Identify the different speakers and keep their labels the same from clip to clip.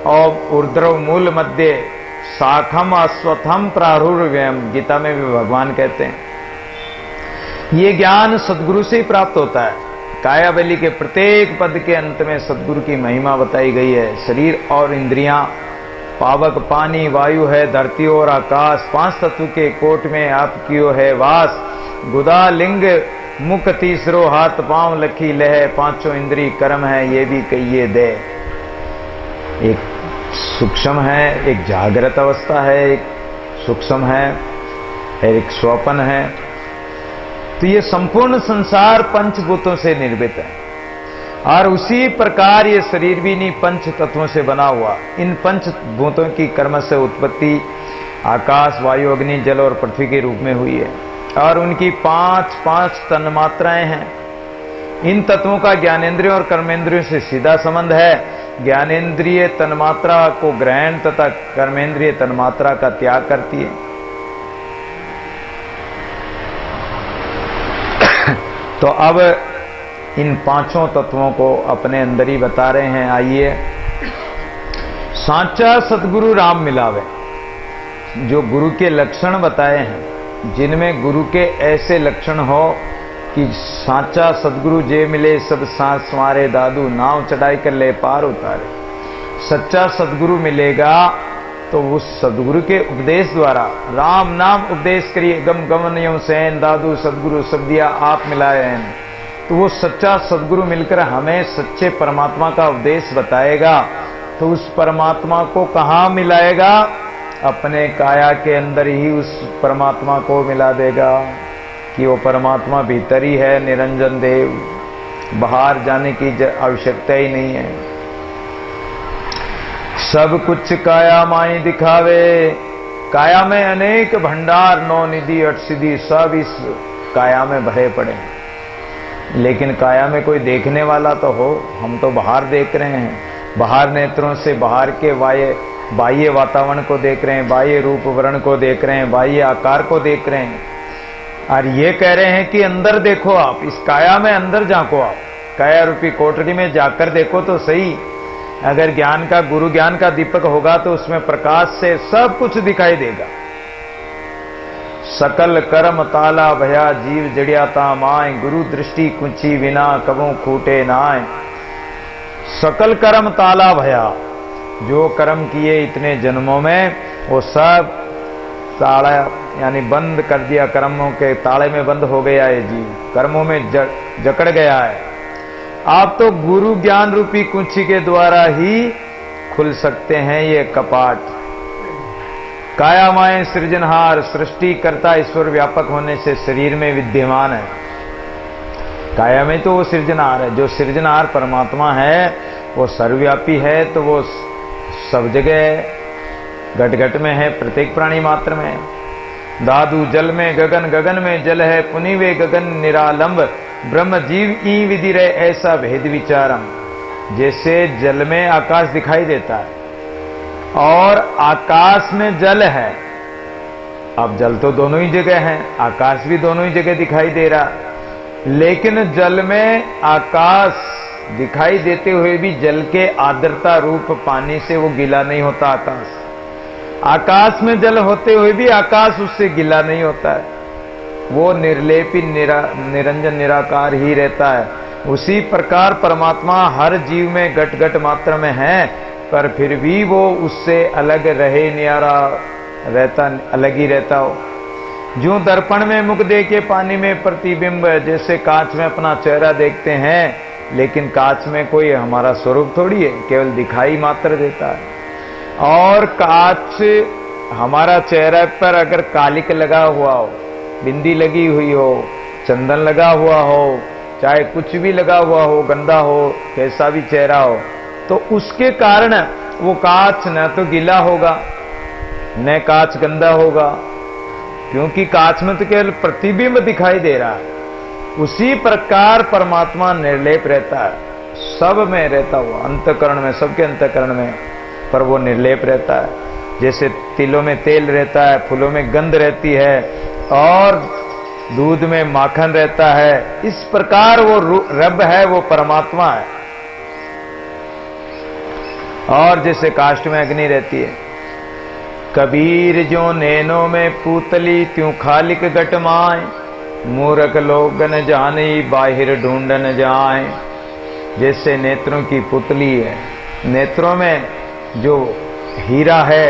Speaker 1: और ऊर्ध्व मूल मध्य शाखम अश्वत्थम प्राहुर्व्ययम, गीता में भी भगवान कहते हैं। ये ज्ञान सदगुरु से ही प्राप्त होता है। कायावली के प्रत्येक पद के अंत में सदगुरु की महिमा बताई गई है। शरीर और इंद्रियां, पावक पानी वायु है, धरती और आकाश, 5 तत्व के कोट में आप कियो है वास। गुदा लिंग मुख तीसरो हाथ पांव लखी लह, 5 इंद्री कर्म है ये भी कहिए दे। एक सूक्ष्म है, एक जागृत अवस्था है, एक सूक्ष्म है, एक स्वप्न है। तो ये संपूर्ण संसार पंचभूतों से निर्मित है और उसी प्रकार ये शरीर भी इन्हीं पंच तत्वों से बना हुआ। इन पंचभूतों की कर्म से उत्पत्ति आकाश वायु अग्नि जल और पृथ्वी के रूप में हुई है और उनकी 5 तन्मात्राएं हैं। इन तत्वों का ज्ञानेंद्रियों और कर्मेंद्रियों से सीधा संबंध है। ज्ञानेंद्रिय तन्मात्रा को ग्रहण तथा कर्मेंद्रिय तन्मात्रा का त्याग करती है। तो अब इन 5 तत्वों को अपने अंदर ही बता रहे हैं। आइए, सांचा सतगुरु राम मिलावे, जो गुरु के लक्षण बताए हैं, जिनमें गुरु के ऐसे लक्षण हो कि सांचा सतगुरु जे मिले सब सांस संवारे, दादू नाव चढ़ाई कर ले पार उतारे। सच्चा सतगुरु मिलेगा तो उस सदगुरु के उपदेश द्वारा, राम नाम उपदेश करिए गम गमन सैन, दादू सदगुरु सब दिया आप मिलाए हैं। तो वो सच्चा सदगुरु मिलकर हमें सच्चे परमात्मा का उपदेश बताएगा। तो उस परमात्मा को कहाँ मिलाएगा? अपने काया के अंदर ही उस परमात्मा को मिला देगा कि वो परमात्मा भीतर ही है, निरंजन देव, बाहर जाने की आवश्यकता ही नहीं है। सब कुछ काया माई दिखावे, काया में अनेक भंडार, 9 निधि 8 सिद्धि सब इस काया में भरे पड़े हैं। लेकिन काया में कोई देखने वाला तो हो। हम तो बाहर देख रहे हैं, बाहर नेत्रों से बाहर के बाह्य वातावरण को देख रहे हैं, बाह्य रूप वर्ण को देख रहे हैं, बाह्य आकार को देख रहे हैं। और ये कह रहे हैं कि अंदर देखो, आप इस काया में अंदर झांको, आप काया रूपी कोठरी में जाकर देखो तो सही। अगर ज्ञान का गुरु ज्ञान का दीपक होगा तो उसमें प्रकाश से सब कुछ दिखाई देगा। सकल कर्म ताला भया, जीव जड़ियाता माय, गुरु दृष्टि कुंची बिना कबू खूटे नाय। सकल कर्म ताला भया, जो कर्म किए इतने जन्मों में वो सब ताला यानी बंद कर दिया, कर्मों के ताले में बंद हो गया है जीव, कर्मों में जकड़ गया है। आप तो गुरु ज्ञान रूपी कुंची के द्वारा ही खुल सकते हैं ये कपाट। काया माए सृजनहार, सृष्टि करता ईश्वर व्यापक होने से शरीर में विद्यमान है। काया में तो वो सृजनहार है। जो सृजनहार परमात्मा है वो सर्वव्यापी है, तो वो सब जगह घट घट में है, प्रत्येक प्राणी मात्र में है। दादू जल में गगन, गगन में जल है, पुनिवे गगन निरालंब, ब्रह्म जीव ई विधि रहे ऐसा भेद विचारम। जैसे जल में आकाश दिखाई देता है और आकाश में जल है। अब जल तो दोनों ही जगह है, आकाश भी दोनों ही जगह दिखाई दे रहा, लेकिन जल में आकाश दिखाई देते हुए भी जल के आर्द्रता रूप पानी से वो गीला नहीं होता। आकाश में जल होते हुए भी आकाश उससे गीला नहीं होता है। वो निर्लेपी निरंजन निराकार ही रहता है। उसी प्रकार परमात्मा हर जीव में घट घट मात्रा में है, पर फिर भी वो उससे अलग रहे, न्यारा रहता, अलग ही रहता हो। जो दर्पण में मुख देखे पानी में प्रतिबिंब, जैसे कांच में अपना चेहरा देखते हैं, लेकिन कांच में कोई हमारा स्वरूप थोड़ी है, केवल दिखाई मात्र देता है। और कांच हमारा चेहरे पर अगर कालिक लगा हुआ हो, बिंदी लगी हुई हो, चंदन लगा हुआ हो, चाहे कुछ भी लगा हुआ हो, गंदा हो, कैसा भी चेहरा हो, तो उसके कारण वो कांच न तो गीला होगा न कांच गंदा होगा, क्योंकि कांच में तो केवल प्रतिबिंब दिखाई दे रहा है। उसी प्रकार परमात्मा निर्लेप रहता है, सब में रहता हुआ, अंतकरण में, सबके अंतकरण में, पर वो निर्लेप रहता है। जैसे तिलों में तेल रहता है, फूलों में गंध रहती है और दूध में माखन रहता है, इस प्रकार वो रब है, वो परमात्मा है। और जैसे काष्ठ में अग्नि रहती है। कबीर जो नैनों में पूतली त्यों खालिक गट माए, मूर्ख लोग न जाने बाहिर ढूंढ न जाए। जैसे नेत्रों की पुतली है, नेत्रों में जो हीरा है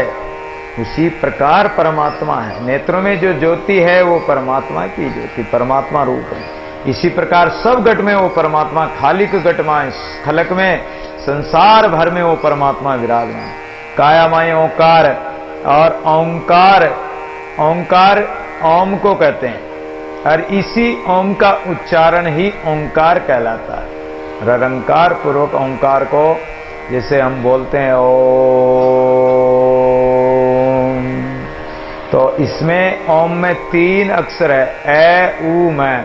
Speaker 1: उसी प्रकार परमात्मा है। नेत्रों में जो ज्योति है वो परमात्मा की ज्योति, परमात्मा रूप है। इसी प्रकार सब घट में वो परमात्मा खालिक घट माए, खलक में संसार भर में वो परमात्मा विराजमान। कायामय ओंकार, और ओंकार, ओंकार ओम को कहते हैं, और इसी ओम का उच्चारण ही ओंकार कहलाता है। ररंकार पूर्वक ओंकार को जैसे हम बोलते हैं ओम, तो इसमें ओम में 3 अक्षर है, ए उ मैं,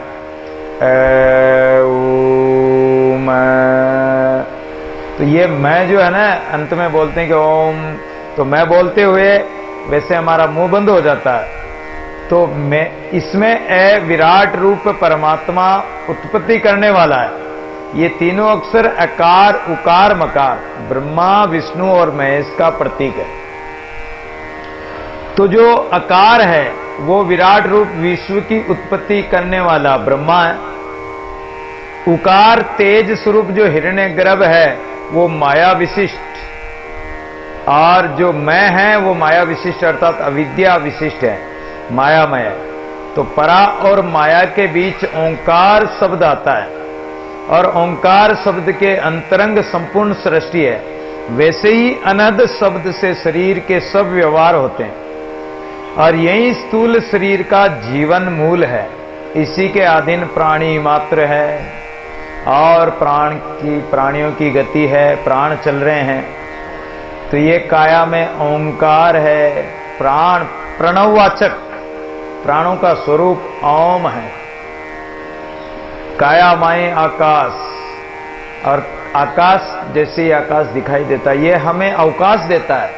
Speaker 1: ए उ मैं। तो ये मैं जो है ना अंत में बोलते हैं कि ओम, तो मैं बोलते हुए वैसे हमारा मुंह बंद हो जाता है। तो मैं इसमें ए विराट रूप परमात्मा उत्पत्ति करने वाला है। ये तीनों अक्षर अकार उकार मकार ब्रह्मा विष्णु और महेश का प्रतीक है। तो जो अकार है वो विराट रूप विश्व की उत्पत्ति करने वाला ब्रह्मा है। उकार तेज स्वरूप जो हिरण्यगर्भ है वो माया विशिष्ट, और जो मैं है वो माया विशिष्ट अर्थात अविद्या विशिष्ट है, मायामय। तो परा और माया के बीच ओंकार शब्द आता है, और ओंकार शब्द के अंतरंग संपूर्ण सृष्टि है। वैसे ही अनहद शब्द से शरीर के सब व्यवहार होते हैं, और यही स्थूल शरीर का जीवन मूल है। इसी के अधीन प्राणी मात्र है, और प्राणियों की गति है, प्राण चल रहे हैं। तो ये काया में ओंकार है, प्राण प्रणववाचक, प्राणों का स्वरूप ओम है। कायामय आकाश, और आकाश जैसे ही आकाश दिखाई देता है, ये हमें अवकाश देता है।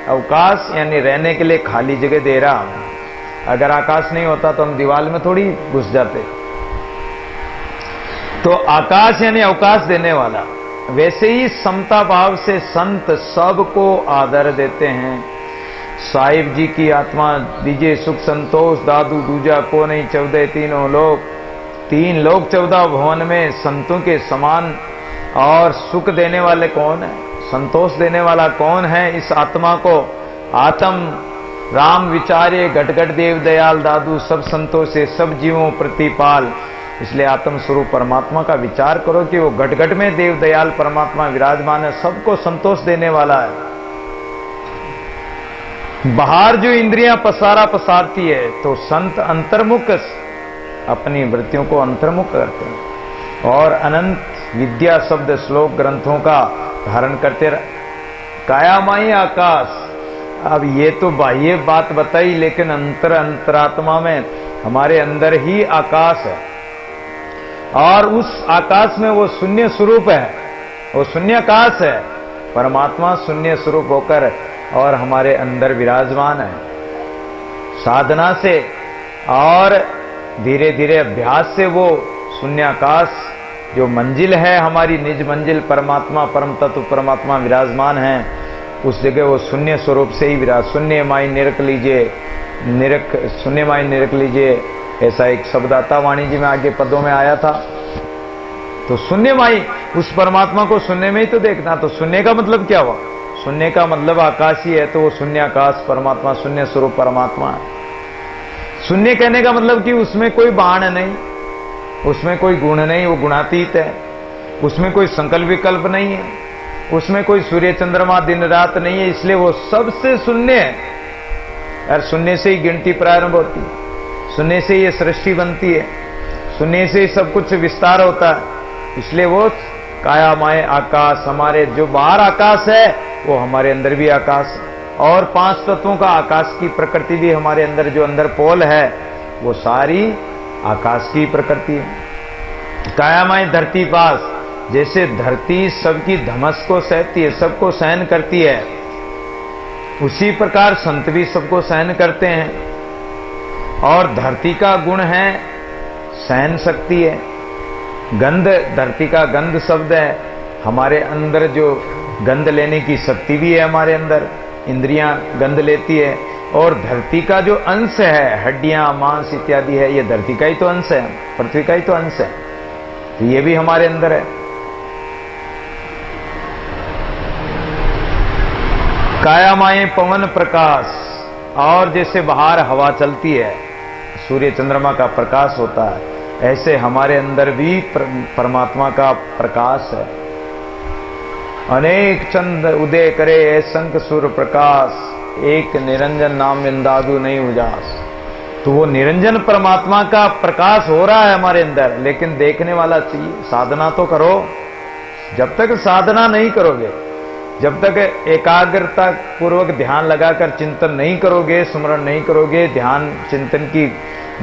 Speaker 1: अवकाश यानी रहने के लिए खाली जगह दे रहा हमें। अगर आकाश नहीं होता तो हम दीवार में थोड़ी घुस जाते। तो आकाश यानी अवकाश देने वाला। वैसे ही समता भाव से संत सबको आदर देते हैं। साहिब जी की आत्मा दीजिए सुख संतोष, दादू दूजा को नहीं 14 तीनों लोग, 3 लोग 14 भवन में संतों के समान। और सुख देने वाले कौन है, संतोष देने वाला कौन है? इस आत्मा को आत्म राम विचारे घट घट देव दयाल दादू, सब संतों से सब जीवों प्रतिपाल। इसलिए आत्म स्वरूप परमात्मा का विचार करो कि वो घट घट में देव दयाल परमात्मा विराजमान है, सबको संतोष देने वाला है। बाहर जो इंद्रियां पसारती है, तो संत अंतर्मुख अपनी वृत्तियों को अंतर्मुख करते हैं, और अनंत विद्या शब्द श्लोक ग्रंथों का धारण करते रह। कायामय आकाश, अब ये तो बाह्य बात बताई, लेकिन अंतरात्मा में हमारे अंदर ही आकाश है, और उस आकाश में वो शून्य स्वरूप है, वो शून्याकाश है। परमात्मा शून्य स्वरूप होकर और हमारे अंदर विराजमान है। साधना से और धीरे धीरे अभ्यास से वो शून्याकाश जो मंजिल है, हमारी निज मंजिल परमात्मा परम तत्व परमात्मा विराजमान है, उस जगह वो शून्य स्वरूप से ही विराज। शून्यमय निरख लीजिए, शून्यमय निरख लीजिए, ऐसा एक शब्द आता वाणी जी में आगे पदों में आया था। तो शून्यमय, उस परमात्मा को शून्य में ही तो देखना। तो शून्य का मतलब क्या हुआ? शून्य का मतलब आकाश ही है, तो वो शून्याकाश परमात्मा शून्य स्वरूप परमात्मा है। शून्य कहने का मतलब कि उसमें कोई बाण नहीं, उसमें कोई गुण नहीं, वो गुणातीत है। उसमें कोई संकल्प विकल्प नहीं है, उसमें कोई सूर्य चंद्रमा दिन रात नहीं है, इसलिए वो सबसे शून्य है। और शून्य से ही गिनती प्रारंभ होती है, शून्य से ये सृष्टि बनती है, शून्य से ही सब कुछ विस्तार होता है। इसलिए वो कायामय आकाश, हमारे जो बाहर आकाश है वो हमारे अंदर भी आकाश है। और 5 तत्वों का आकाश की प्रकृति भी हमारे अंदर, जो अंदर पोल है वो सारी आकाश की प्रकृति है। कायामय धरती पास, जैसे धरती सबकी धमस को सहती है, सबको सहन करती है, उसी प्रकार संत भी सबको सहन करते हैं। और धरती का गुण है सहन शक्ति है। गंध, धरती का गंध शब्द है। हमारे अंदर जो गंध लेने की शक्ति भी है हमारे अंदर, इंद्रियां गंध लेती है। और धरती का जो अंश है, हड्डियां मांस इत्यादि है, ये धरती का ही तो अंश है, पृथ्वी का ही तो अंश है, तो ये भी हमारे अंदर है। कायामाए पवन प्रकाश, और जैसे बाहर हवा चलती है, सूर्य चंद्रमा का प्रकाश होता है, ऐसे हमारे अंदर भी परमात्मा का प्रकाश है। अनेक चंद उदय करे शंख सूर्य प्रकाश, एक निरंजन नाम बिंदादु नहीं उजास। तो वो निरंजन परमात्मा का प्रकाश हो रहा है हमारे अंदर, लेकिन देखने वाला चाहिए। साधना तो करो। जब तक साधना नहीं करोगे, जब तक एकाग्रता पूर्वक ध्यान लगाकर चिंतन नहीं करोगे, स्मरण नहीं करोगे, ध्यान चिंतन की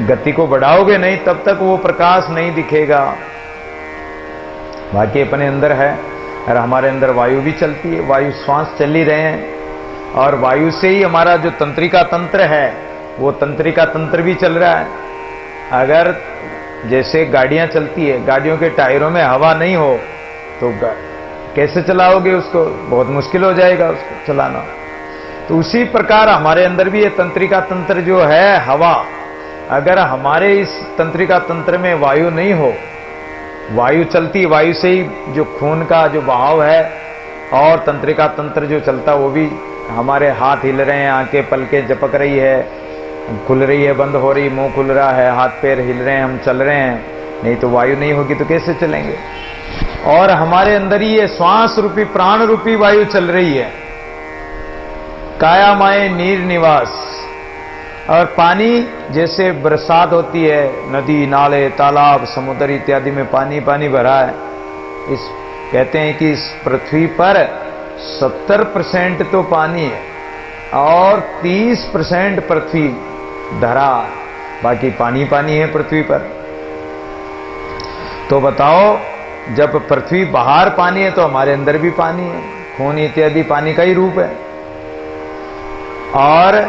Speaker 1: गति को बढ़ाओगे नहीं, तब तक वो प्रकाश नहीं दिखेगा। बाकी अपने अंदर है, और हमारे अंदर वायु भी चलती है, वायु श्वास चल ही रहे हैं, और वायु से ही हमारा जो तंत्रिका तंत्र है, वो तंत्रिका तंत्र भी चल रहा है। अगर जैसे गाड़ियां चलती है, गाड़ियों के टायरों में हवा नहीं हो तो कैसे चलाओगे उसको? बहुत मुश्किल हो जाएगा उसको चलाना। तो उसी प्रकार हमारे अंदर भी ये तंत्रिका तंत्र जो है, हवा, अगर हमारे इस तंत्रिका तंत्र में वायु नहीं हो, वायु चलती, वायु से ही जो खून का जो बहाव है और तंत्रिका तंत्र जो चलता, वो भी हमारे हाथ हिल रहे हैं, आंखें पलकें झपक रही है, खुल रही है, बंद हो रही, मुंह खुल रहा है, हाथ पैर हिल रहे हैं, हम चल रहे हैं। नहीं तो वायु नहीं होगी तो कैसे चलेंगे? और हमारे अंदर ही ये श्वास रूपी प्राण रूपी वायु चल रही है। कायामाए नीर निवास, और पानी जैसे बरसात होती है, नदी नाले तालाब समुद्र इत्यादि में पानी पानी भरा है। इस कहते हैं कि इस पृथ्वी पर 70% तो पानी है और 30% पृथ्वी धरा, बाकी पानी पानी है पृथ्वी पर। तो बताओ, जब पृथ्वी बाहर पानी है तो हमारे अंदर भी पानी है, खून इत्यादि पानी का ही रूप है। और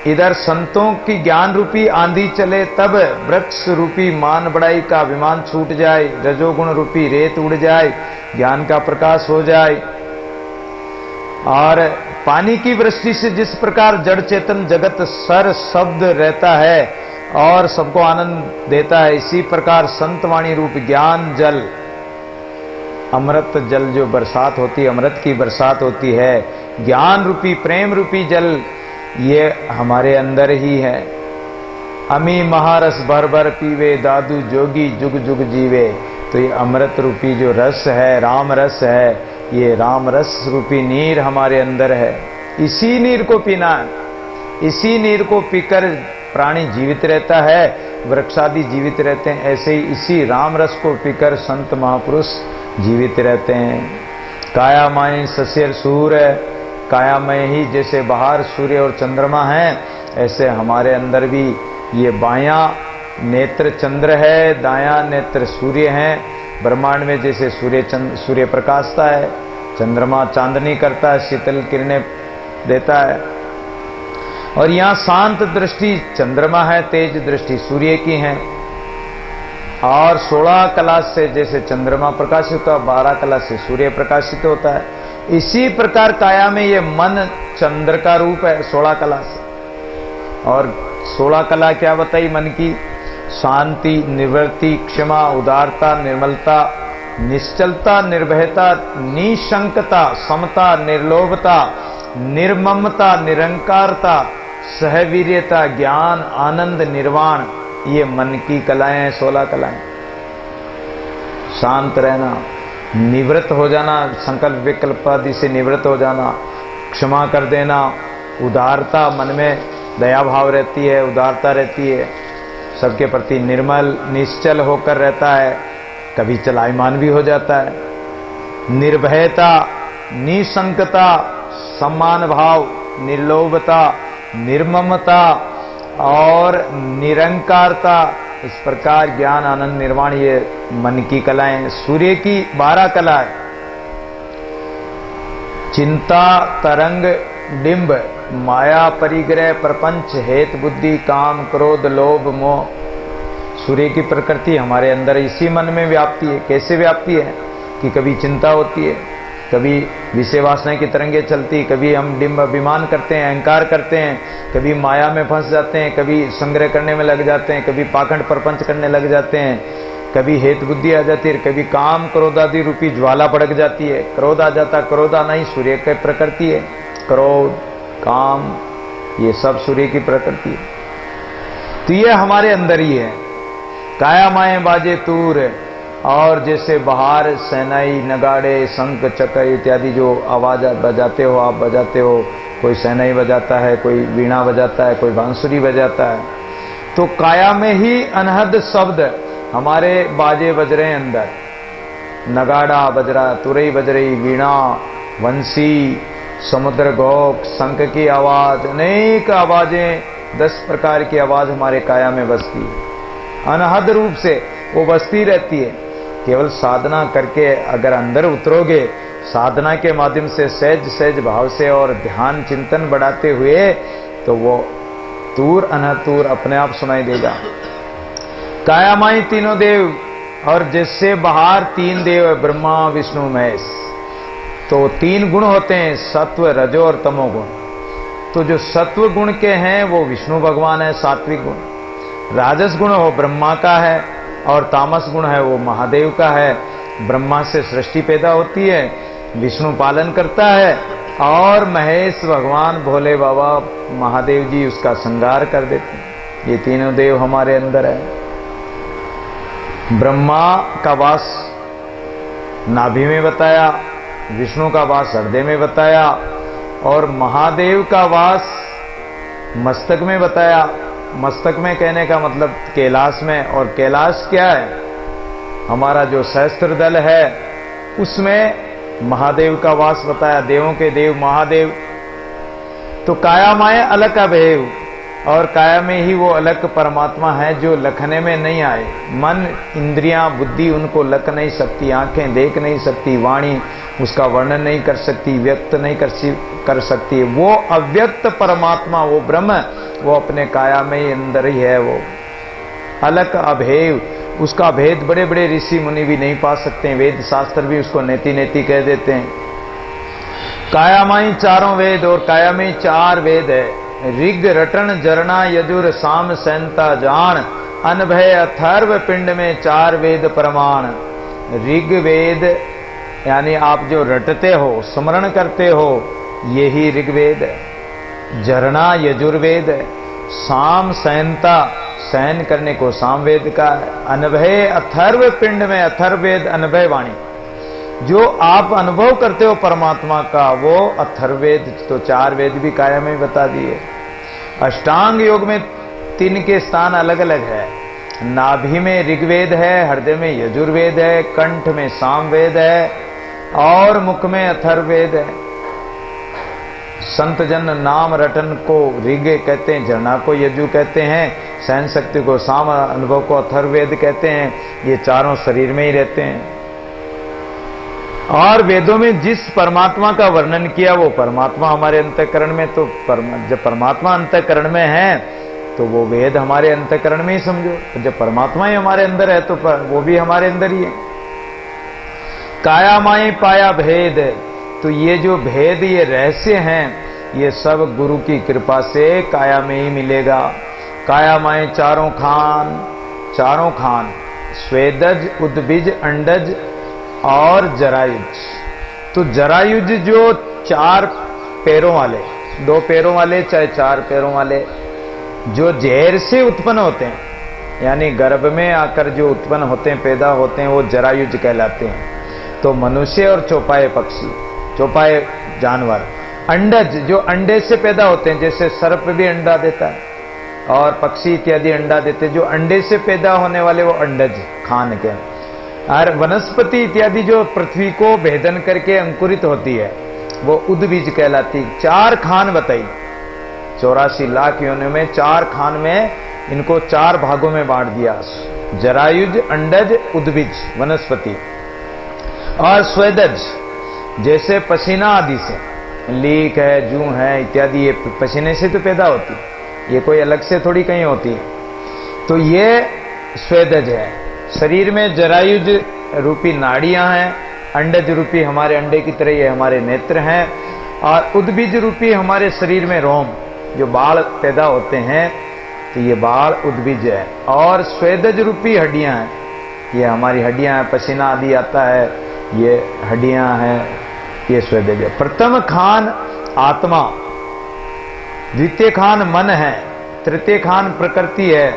Speaker 1: इधर संतों की ज्ञान रूपी आंधी चले, तब वृक्ष रूपी मान बड़ाई का अभिमान छूट जाए, रजोगुण रूपी रेत उड़ जाए, ज्ञान का प्रकाश हो जाए। और पानी की वृष्टि से जिस प्रकार जड़ चेतन जगत सर शब्द रहता है और सबको आनंद देता है, इसी प्रकार संतवाणी रूप ज्ञान जल, अमृत जल जो बरसात होती है, अमृत की बरसात होती है, ज्ञान रूपी प्रेम रूपी जल, ये हमारे अंदर ही है। अमी महारस भर भर पीवे, दादू जोगी जुग जुग जीवे। तो ये अमृत रूपी जो रस है, राम रस है, ये राम रस रूपी नीर हमारे अंदर है। इसी नीर को पीना है, इसी नीर को पीकर प्राणी जीवित रहता है, वृक्षादि जीवित रहते हैं। ऐसे ही इसी राम रस को पीकर संत महापुरुष जीवित रहते हैं। कायामय सस्यर सूर्य, कायामय ही जैसे बाहर सूर्य और चंद्रमा हैं, ऐसे हमारे अंदर भी ये बायां नेत्र चंद्र है, दायां नेत्र सूर्य है। ब्रह्मांड में जैसे सूर्य प्रकाशता है, चंद्रमा चांदनी करता है, शीतल किरणें देता है। और यहाँ शांत दृष्टि चंद्रमा है, तेज दृष्टि सूर्य की है। और 16 कला से जैसे चंद्रमा प्रकाशित होता है, 12 कला से सूर्य प्रकाशित होता है। इसी प्रकार काया में ये मन चंद्र का रूप है 16 कला से। और 16 कला क्या बताई मन की? शांति, निवृत्ति, क्षमा, उदारता, निर्मलता, निश्चलता, निर्भयता, निशंकता, समता, निर्लोभता, निर्ममता, निरंकारता, सहवीर्यता, ज्ञान, आनंद, निर्वाण, ये मन की कलाएं हैं, 16 कलाएं। शांत रहना, निवृत्त हो जाना, संकल्प विकल्प आदि से निवृत्त हो जाना, क्षमा कर देना, उदारता, मन में दया भाव रहती है, उदारता रहती है, सबके प्रति निर्मल निश्चल होकर रहता है, कभी चलायमान भी हो जाता है। निर्भयता, निशंकता, सम्मान भाव, निर्लोभता, निर्ममता और निरंकारता, इस प्रकार ज्ञान, आनंद, निर्वाण, ये मन की कलाएं। सूर्य की 12 कलाएं, चिंता, तरंग, डिंब, माया, परिग्रह, प्रपंच, हेत, बुद्धि, काम, क्रोध, लोभ, मोह। सूर्य की प्रकृति हमारे अंदर इसी मन में व्याप्ति है। कैसे व्याप्ति है कि कभी चिंता होती है, कभी विषय वासना की तरंगे चलती, कभी हम डिम्ब अभिमान करते हैं, अहंकार करते हैं, कभी माया में फंस जाते हैं, कभी संग्रह करने में लग जाते हैं, कभी पाखंड प्रपंच करने लग जाते हैं, कभी हेत बुद्धि आ जाती है, कभी काम क्रोध आदि रूपी ज्वाला भड़क जाती है। क्रोध आ जाता, क्रोध आना ही सूर्य की प्रकृति है। क्रोध, काम, ये सब सूर्य की प्रकृति है। तो ये हमारे अंदर ही है। काया माए बाजे तूर, और जैसे बाहर सेनाई, नगाड़े, शंख, चक्र इत्यादि जो आवाज बजाते हो, आप बजाते हो, कोई सेनाई बजाता है, कोई वीणा बजाता है, कोई बांसुरी बजाता है, तो काया में ही अनहद शब्द हमारे बाजे बज रहे हैं अंदर। नगाड़ा बज रहा, तुरई बज रही, वीणा, वंशी, समुद्र घोक, शंख की आवाज, अनेक आवाजें, 10 प्रकार की आवाज हमारे काया में बसती है। अनहद रूप से वो बसती रहती है। केवल साधना करके अगर अंदर उतरोगे, साधना के माध्यम से सहज सहज भाव से और ध्यान चिंतन बढ़ाते हुए, तो वो तूर अनहतूर अपने आप सुनाई देगा। कायामाई तीनों देव, और जैसे बाहर 3 देव है, ब्रह्मा, विष्णु, महेश। तो 3 गुण होते हैं, सत्व, रजो और तमोगुण। तो जो सत्व गुण के हैं वो विष्णु भगवान है, सात्विक गुण। राजस गुण वो ब्रह्मा का है, और तामस गुण है वो महादेव का है। ब्रह्मा से सृष्टि पैदा होती है, विष्णु पालन करता है, और महेश भगवान भोले बाबा महादेव जी उसका संहार कर देते हैं। ये तीनों देव हमारे अंदर है। ब्रह्मा का वास नाभि में बताया, विष्णु का वास हृदय में बताया, और महादेव का वास मस्तक में बताया। मस्तक में कहने का मतलब कैलाश में। और कैलाश क्या है? हमारा जो सहस्त्र दल है उसमें महादेव का वास बताया, देवों के देव महादेव। तो काया माए अलग अभेव, और काया में ही वो अलग परमात्मा है जो लखने में नहीं आए। मन, इंद्रियां, बुद्धि उनको लख नहीं सकती, आंखें देख नहीं सकती, वाणी उसका वर्णन नहीं कर सकती, व्यक्त नहीं कर सकती। वो अव्यक्त परमात्मा, वो ब्रह्म, वो अपने काया में ही अंदर ही है। वो अलग अभेव, उसका भेद बड़े बड़े ऋषि मुनि भी नहीं पा सकते हैं। वेद शास्त्र भी उसको नेति नेति कह देते हैं। काया माई 4 वेद, और काया में 4 वेद है। ऋग, रटन, जरना, यजुर, साम, सैंता, जान, अनभय, अथर्व पिंड में 4 वेद प्रमाण। ऋग वेद यानी आप जो रटते हो, स्मरण करते हो, यही ऋग्वेद है। जरना यजुर्वेद है। साम, सैंता, शयन करने को सामवेद का है। अनभय, अथर्व पिंड में अथर्ववेद, अनभय वाणी। जो आप अनुभव करते हो परमात्मा का, वो अथर्ववेद। तो 4 वेद भी काया में बता दिए। अष्टांग योग में 3 के स्थान अलग अलग है। नाभि में ऋग्वेद है, हृदय में यजुर्वेद है, कंठ में सामवेद है, और मुख में अथर्ववेद है। संत जन नाम रटन को ऋग कहते हैं, जरना को यजु कहते हैं, सहन शक्ति को साम, अनुभव को अथर्ववेद कहते हैं। ये चारों शरीर में ही रहते हैं। और वेदों में जिस परमात्मा का वर्णन किया वो परमात्मा हमारे अंतःकरण में। तो जब परमात्मा अंतःकरण में है तो वो वेद हमारे अंतःकरण में ही समझो। जब परमात्मा ही हमारे अंदर है तो वो भी हमारे अंदर ही है। काया माई पाया भेद, तो ये जो भेद, ये रहस्य हैं, ये सब गुरु की कृपा से काया में ही मिलेगा। काया माई 4 खान, स्वेदज, उद्भिज, अंडज और जरायुज। तो जरायुज जो 4 पैरों वाले, 2 पैरों वाले चाहे 4 पैरों वाले, जो जहर से उत्पन्न होते हैं, यानी गर्भ में आकर जो उत्पन्न होते हैं, पैदा होते हैं, वो जरायुज कहलाते हैं। तो मनुष्य और चौपाए पक्षी, चौपाए जानवर। अंडज जो अंडे से पैदा होते हैं, जैसे सर्प भी अंडा देता है और पक्षी इत्यादि अंडा देते हैं, जो अंडे से पैदा होने वाले वो अंडज खान के। और वनस्पति इत्यादि जो पृथ्वी को भेदन करके अंकुरित होती है वो उद्बीज कहलाती। 4 खान बताई। 84 लाख योनियों में 4 खान में इनको 4 भागों में बांट दिया। जरायुज, अंडज, उद्बीज वनस्पति, और स्वेदज जैसे पसीना आदि से, लीक है, जू है इत्यादि, ये पसीने से तो पैदा होती है, ये कोई अलग से थोड़ी कहीं होती है। तो ये स्वेदज है। शरीर में जरायुज रूपी नाड़ियां हैं, अंडज रूपी हमारे अंडे की तरह ये हमारे नेत्र हैं, और उद्बीज रूपी हमारे शरीर में रोम जो बाल पैदा होते हैं, तो ये बाल उद्बीज है। और स्वेदज रूपी हड्डियां हैं, ये हमारी हड्डियां हैं, पसीना आदि आता है, ये हड्डियां हैं, ये स्वेदज है। प्रथम खान आत्मा, द्वितीय खान मन है, तृतीय खान प्रकृति है,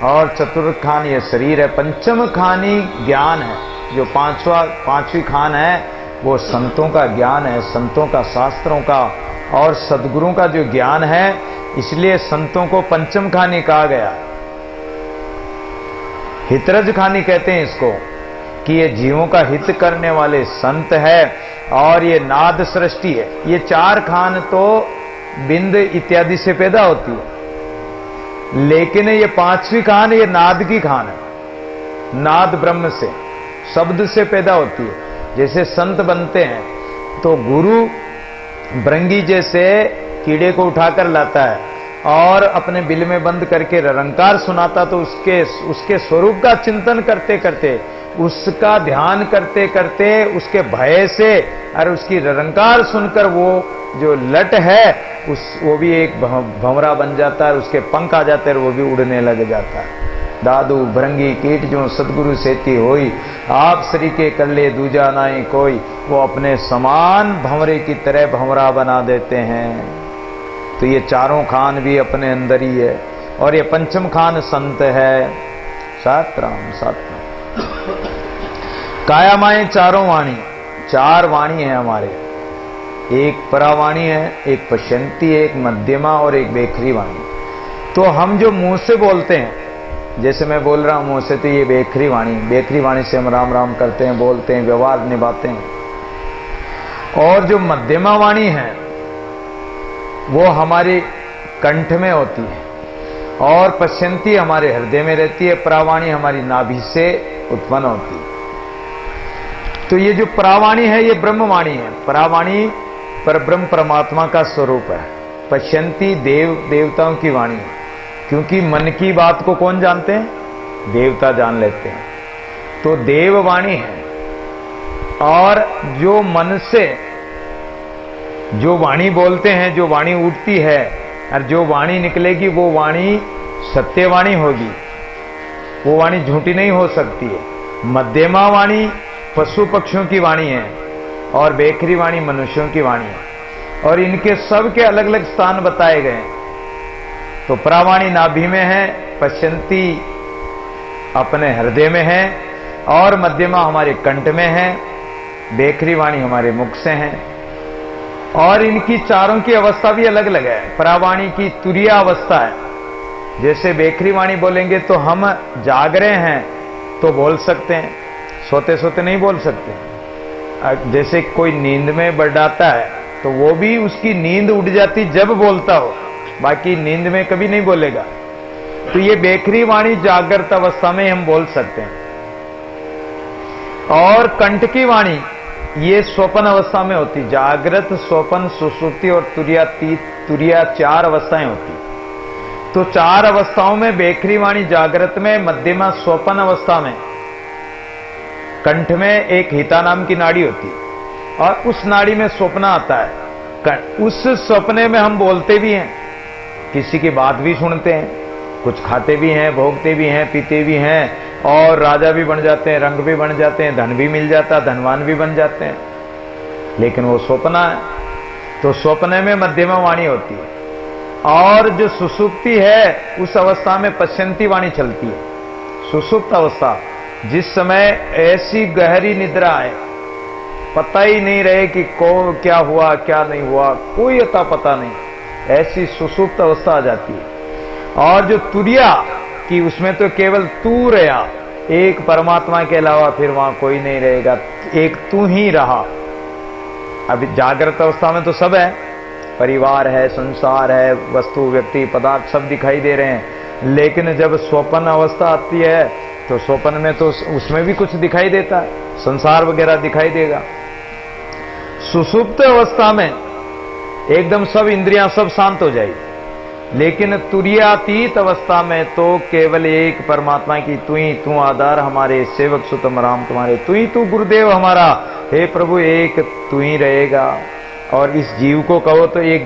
Speaker 1: और चतुर्थ खान ये शरीर है। पंचम खानी ज्ञान है, जो पांचवी खान है वो संतों का ज्ञान है, संतों का, शास्त्रों का और सदगुरुओं का जो ज्ञान है, इसलिए संतों को पंचम खानी कहा गया। हितरज खानी कहते हैं इसको, कि ये जीवों का हित करने वाले संत है, और ये नाद सृष्टि है। ये चार खान तो बिंद इत्यादि से पैदा होती है, लेकिन ये पांचवी खान ये नाद की खान है, नाद ब्रह्म से, शब्द से पैदा होती है। जैसे संत बनते हैं तो गुरु भृंगी जैसे कीड़े को उठाकर लाता है और अपने बिल में बंद करके रंकार सुनाता, तो उसके स्वरूप का चिंतन करते करते, उसका ध्यान करते करते, उसके भय से और उसकी रंकार सुनकर वो जो लट है वो भी एक भंवरा बन जाता है, उसके पंख आ जाते हैं और वो भी उड़ने लग जाता है। दादू भृंगी कीट जो सदगुरु सेती होई, आप श्री के कल्ले दूजा नाई कोई, वो अपने समान भंवरे की तरह भंवरा बना देते हैं। तो ये चारों खान भी अपने अंदर ही है, और ये पंचम खान संत है। सातराम काया माए चारों वाणी, चार वाणी है हमारे, एक परावाणी है, एक पश्यंती, एक मध्यमा और एक बेखरी वाणी। तो हम जो मुंह से बोलते हैं, जैसे मैं बोल रहा हूं मुंह से, तो ये बेखरी वाणी, बेखरी वाणी से हम राम राम करते हैं, बोलते हैं, व्यवहार निभाते हैं। और जो मध्यमा वाणी है वो हमारे कंठ में होती है, और पश्यंती हमारे हृदय में रहती है, परावाणी हमारी नाभि से उत्पन्न होती है। तो ये जो परावाणी है ये ब्रह्मवाणी है। परावाणी पर ब्रह्म परमात्मा का स्वरूप है। पश्यंती देवताओं की वाणी है, क्योंकि मन की बात को कौन जानते हैं? देवता जान लेते हैं। तो देववाणी है, और जो मन से जो वाणी बोलते हैं, जो वाणी उठती है और जो वाणी निकलेगी वो वाणी सत्यवाणी होगी, वो वाणी झूठी नहीं हो सकती है। मध्यमा वाणी पशु पक्षियों की वाणी है, और बेखरी वाणी मनुष्यों की वाणी है, और इनके सब के अलग अलग स्थान बताए गए हैं। तो परावाणी नाभि में है, पश्यंती अपने हृदय में है, और मध्यमा हमारे कंठ में है, बेखरी वाणी हमारे मुख से है। और इनकी चारों की अवस्था भी अलग अलग है। परावाणी की तुरिया अवस्था है, जैसे बेखरी वाणी बोलेंगे तो हम जाग रहे हैं तो बोल सकते हैं, सोते सोते नहीं बोल सकते। जैसे कोई नींद में बढ़ाता है तो वो भी उसकी नींद उड़ जाती जब बोलता हो, बाकी नींद में कभी नहीं बोलेगा। तो ये बेखरी वाणी जागृत अवस्था में हम बोल सकते हैं। और कंठ की वाणी ये स्वप्न अवस्था में होती, जागृत, स्वप्न, सुषुप्ति और तुरिया चार अवस्थाएं होती। तो चार अवस्थाओं में बेखरी वाणी जागृत में, मध्यमा स्वप्न अवस्था में, कंठ में एक हिता नाम की नाड़ी होती है, और उस नाड़ी में स्वप्न आता है। उस सपने में हम बोलते भी हैं, किसी की बात भी सुनते हैं, कुछ खाते भी हैं, भोगते भी हैं, पीते भी हैं, और राजा भी बन जाते हैं, रंग भी बन जाते हैं, धन भी मिल जाता है, धनवान भी बन जाते हैं, लेकिन वो स्वप्न है। तो स्वप्न में मध्यमा वाणी होती है। और जो सुसुप्ति है उस अवस्था में पश्यंती वाणी चलती है। सुसुप्त अवस्था, जिस समय ऐसी गहरी निद्रा है, पता ही नहीं रहे कि क्या हुआ क्या नहीं हुआ, कोई अता पता नहीं, ऐसी सुसुप्त अवस्था आ जाती है। और जो तुरिया कि उसमें तो केवल तू रहा, एक परमात्मा के अलावा फिर वहां कोई नहीं रहेगा, एक तू ही रहा। अभी जागृत अवस्था में तो सब है, परिवार है, संसार है, वस्तु, व्यक्ति, पदार्थ सब दिखाई दे रहे हैं, लेकिन जब स्वप्न अवस्था आती है तो स्वप्न में तो उसमें भी कुछ दिखाई देता है, संसार वगैरह दिखाई देगा। सुसुप्त अवस्था में एकदम सब इंद्रियां सब शांत हो जाएगी, लेकिन तुरीयातीत अवस्था में तो केवल एक परमात्मा की तू ही तू आधार हमारे, सेवक सुतम राम तुम्हारे, तू ही तू गुरुदेव हमारा। हे प्रभु एक तू ही रहेगा। और इस जीव को कहो तो एक